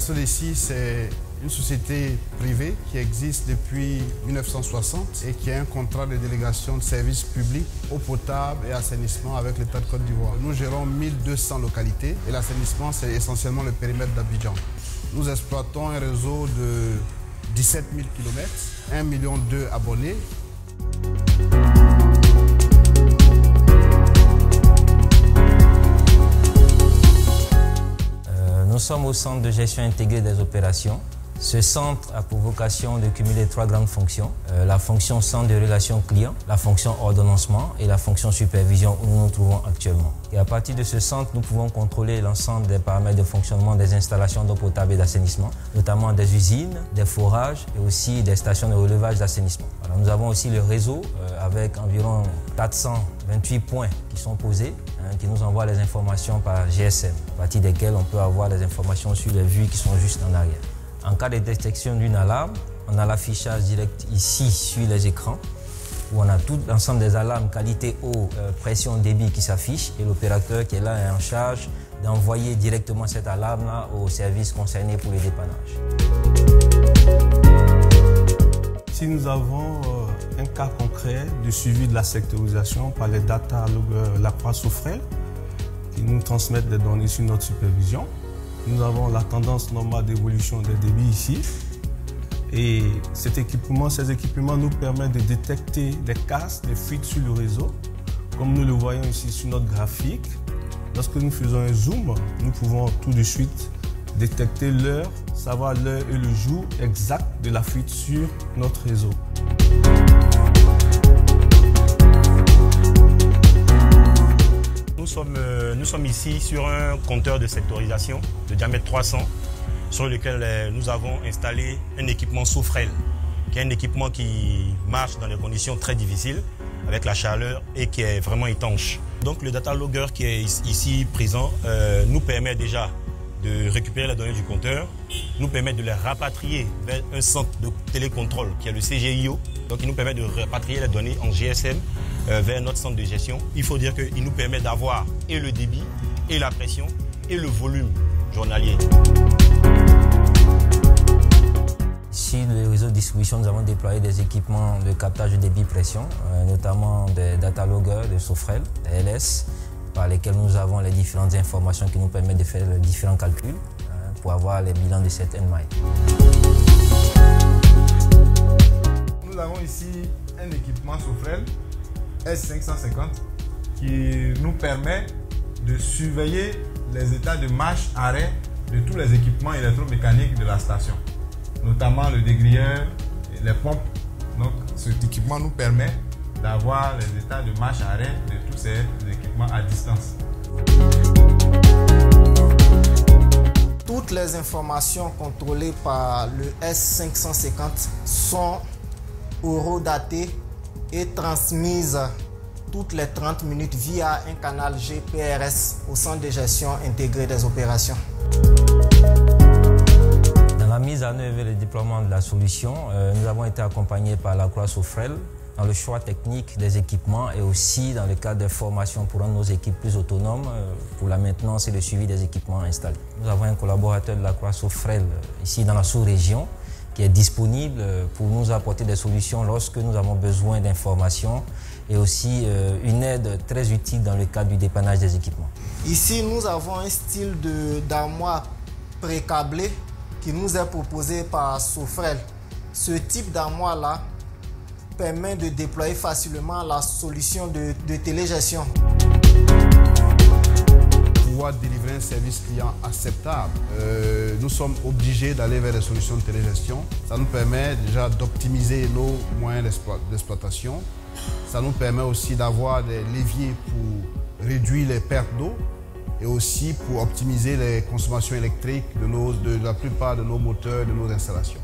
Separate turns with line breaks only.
Solecy, c'est une société privée qui existe depuis 1960 et qui a un contrat de délégation de services publics eau potable et assainissement avec l'État de Côte d'Ivoire. Nous gérons 1200 localités et l'assainissement, c'est essentiellement le périmètre d'Abidjan. Nous exploitons un réseau de 17 000 km, 1,2 million d'abonnés.
Nous sommes au centre de gestion intégrée des opérations. Ce centre a pour vocation de cumuler 3 grandes fonctions. La fonction centre de relations clients, la fonction ordonnancement et la fonction supervision où nous nous trouvons actuellement. Et à partir de ce centre, nous pouvons contrôler l'ensemble des paramètres de fonctionnement des installations d'eau potable et d'assainissement, notamment des usines, des forages et aussi des stations de relevage d'assainissement. Nous avons aussi le réseau avec environ 428 points qui sont posés, qui nous envoient les informations par GSM, à partir desquelles on peut avoir des informations sur les vues qui sont juste en arrière. En cas de détection d'une alarme, on a l'affichage direct ici sur les écrans, où on a tout l'ensemble des alarmes qualité eau, pression, débit qui s'affichent et l'opérateur qui est là est en charge d'envoyer directement cette alarme-là au service concerné pour le dépannage.
Ici, nous avons un cas concret de suivi de la sectorisation par les data loggers La Croix-Souffrel qui nous transmettent des données sur notre supervision. Nous avons la tendance normale d'évolution des débits ici. Et ces équipements nous permettent de détecter des casses, des fuites sur le réseau. Comme nous le voyons ici sur notre graphique, lorsque nous faisons un zoom, nous pouvons tout de suite détecter l'heure, savoir l'heure et le jour exact de la fuite sur notre réseau.
Nous sommes ici sur un compteur de sectorisation de diamètre 300 sur lequel nous avons installé un équipement Souffrel, qui est un équipement qui marche dans des conditions très difficiles avec la chaleur et qui est vraiment étanche. Donc le data logger qui est ici présent nous permet déjà de récupérer les données du compteur, nous permet de les rapatrier vers un centre de télécontrôle qui est le CGIO. Donc il nous permet de rapatrier les données en GSM vers notre centre de gestion. Il faut dire qu'il nous permet d'avoir et le débit, et la pression, et le volume journalier.
Ici, le réseau de distribution, nous avons déployé des équipements de captage de débit pression, notamment des data loggers de Souffrel, des LS, par lesquels nous avons les différentes informations qui nous permettent de faire les différents calculs pour avoir les bilans de cette NMI.
Nous avons ici un équipement Souffrel S550 qui nous permet de surveiller les états de marche-arrêt de tous les équipements électromécaniques de la station, notamment le dégrilleur et les pompes. Donc cet équipement nous permet d'avoir les états de marche-arrêt de tous ces équipements à distance.
Toutes les informations contrôlées par le S550 sont horodatées et transmises toutes les 30 minutes via un canal GPRS au centre de gestion intégré des opérations.
Dans la mise en œuvre et le déploiement de la solution, nous avons été accompagnés par la Croix-Souffrel dans le choix technique des équipements et aussi dans le cadre de formation pour rendre nos équipes plus autonomes pour la maintenance et le suivi des équipements installés. Nous avons un collaborateur de la Croix-Souffrel ici dans la sous-région qui est disponible pour nous apporter des solutions lorsque nous avons besoin d'informations et aussi une aide très utile dans le cadre du dépannage des équipements.
Ici, nous avons un style d'armoire pré-câblé qui nous est proposé par Souffrel. Ce type d'armoire-là permet de déployer facilement la solution de télégestion.
Pour pouvoir délivrer un service client acceptable, nous sommes obligés d'aller vers des solutions de télégestion. Ça nous permet déjà d'optimiser nos moyens d'exploitation. Ça nous permet aussi d'avoir des leviers pour réduire les pertes d'eau et aussi pour optimiser les consommations électriques de la plupart de nos moteurs, de nos installations.